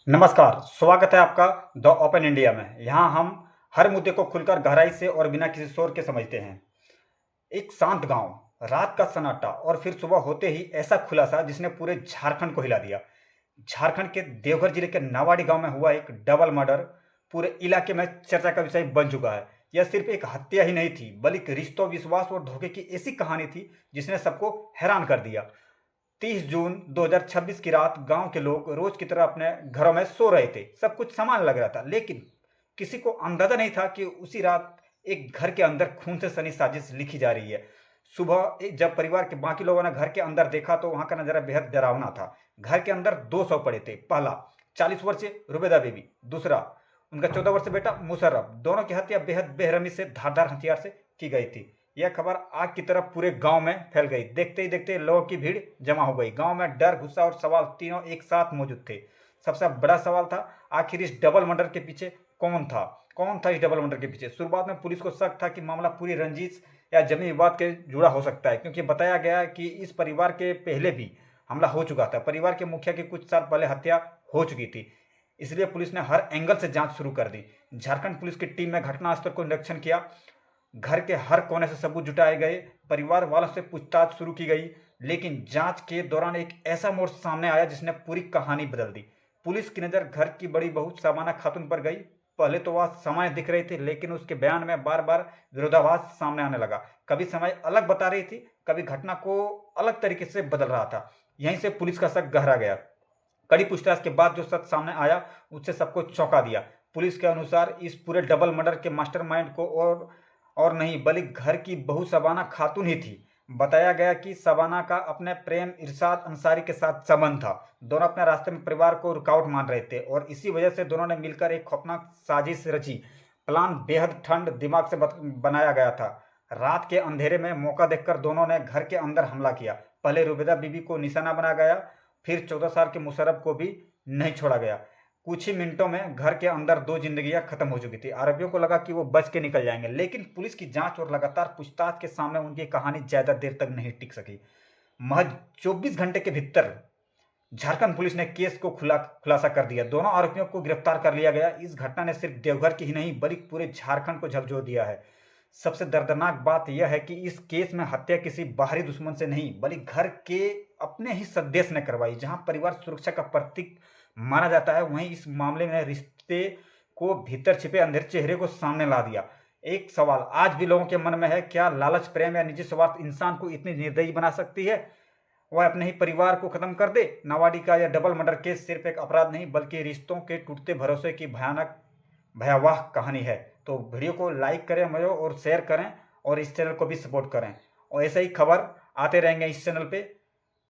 नमस्कार, स्वागत है आपका द ओपन इंडिया में। यहाँ हम हर मुद्दे को खुलकर गहराई से और बिना किसी शोर के समझते हैं। एक शांत गांव, रात का सन्नाटा और फिर सुबह होते ही ऐसा खुलासा जिसने पूरे झारखंड को हिला दिया। झारखंड के देवघर जिले के नावाडी गांव में हुआ एक डबल मर्डर पूरे इलाके में चर्चा का विषय बन चुका है। यह सिर्फ एक हत्या ही नहीं थी, बल्कि रिश्तों, विश्वास और धोखे की ऐसी कहानी थी जिसने सबको हैरान कर दिया। 30 जून 2026 की रात गांव के लोग रोज की तरह अपने घरों में सो रहे थे। सब कुछ सामान्य लग रहा था, लेकिन किसी को अंदाजा नहीं था कि उसी रात एक घर के अंदर खून से सनी साजिश लिखी जा रही है। सुबह जब परिवार के बाकी लोगों ने घर के अंदर देखा तो वहां का नजारा बेहद डरावना था। घर के अंदर दो शव पड़े थे। पहला 40 वर्षीय रुबेदा बीबी, दूसरा उनका 14 वर्षीय बेटा मुशर्रफ। दोनों की हत्या बेहद बेरहमी से धारदार हथियार से की गई थी। यह खबर आग की तरह पूरे गांव में फैल गई। देखते ही देखते लोगों की भीड़ जमा हो गई। गांव में डर, गुस्सा और सवाल तीनों एक साथ मौजूद थे। सबसे बड़ा सवाल था, आखिर इस डबल मर्डर के पीछे कौन था इस डबल मर्डर के पीछे। शुरुआत में पुलिस को शक था कि मामला पूरी रंजिश या जमीन विवाद के जुड़ा हो सकता है, क्योंकि बताया गया कि इस परिवार के पहले भी हमला हो चुका था। परिवार के मुखिया की कुछ साल पहले हत्या हो चुकी थी, इसलिए पुलिस ने हर एंगल से जांच शुरू कर दी। झारखंड पुलिस की टीम ने घटनास्थल को निरीक्षण किया। घर के हर कोने से सबूत जुटाए गए। परिवार वालों से पूछताछ शुरू की गई, लेकिन जांच के दौरान एक ऐसा मोड़ सामने आया जिसने पूरी कहानी बदल दी। पुलिस की नज़र घर की बड़ी बहू शबाना खातून पर गई। पहले तो वह सामान्य दिख रही थी, लेकिन उसके बयान में बार बार विरोधाभास सामने आने लगा। कभी समय अलग बता रही थी, कभी घटना को अलग तरीके से बदल रहा था। यहीं से पुलिस का शक गहरा गया। कड़ी पूछताछ के बाद जो सच सामने आया उससे सबको चौंका दिया। पुलिस के अनुसार इस पूरे डबल मर्डर के मास्टरमाइंड को और नहीं बल्कि घर की बहू शबाना खातून ही थी। बताया गया कि शबाना का अपने प्रेम इरशाद अंसारी के साथ संबंध था। दोनों अपने रास्ते में परिवार को रुकावट मान रहे थे और इसी वजह से दोनों ने मिलकर एक खौफनाक साजिश रची। प्लान बेहद ठंड दिमाग से बनाया गया था। रात के अंधेरे में मौका देखकर दोनों ने घर के अंदर हमला किया। पहले रुबेदा बीबी को निशाना बनाया गया, फिर 14 साल के मुशर्रफ को भी नहीं छोड़ा गया। कुछ ही मिनटों में घर के अंदर दो जिंदगियां खत्म हो चुकी थी। आरोपियों को लगा कि वो बच के निकल जाएंगे, लेकिन पुलिस की जांच और लगातार पूछताछ के सामने उनकी कहानी ज्यादा देर तक नहीं टिक सकी। महज 24 घंटे के भीतर झारखंड पुलिस ने केस को खुलासा कर दिया। दोनों आरोपियों को गिरफ्तार कर लिया गया। इस घटना ने सिर्फ देवघर की ही नहीं बल्कि पूरे झारखंड को झकझोर दिया है। सबसे दर्दनाक बात यह है कि इस केस में हत्या किसी बाहरी दुश्मन से नहीं बल्कि घर के अपने ही सदस्य ने करवाई। जहां परिवार सुरक्षा का प्रतीक माना जाता है, वहीं इस मामले में रिश्ते को भीतर छिपे अंधेरे चेहरे को सामने ला दिया। एक सवाल आज भी लोगों के मन में है, क्या लालच, प्रेम या निजी स्वार्थ इंसान को इतनी निर्दयी बना सकती है वह अपने ही परिवार को खत्म कर दे। नावाडी का यह डबल मर्डर केस सिर्फ एक अपराध नहीं बल्कि रिश्तों के टूटते भरोसे की भयावह कहानी है। तो वीडियो को लाइक करें और शेयर करें और इस चैनल को भी सपोर्ट करें, और ऐसे ही खबर आते रहेंगे इस चैनल पे।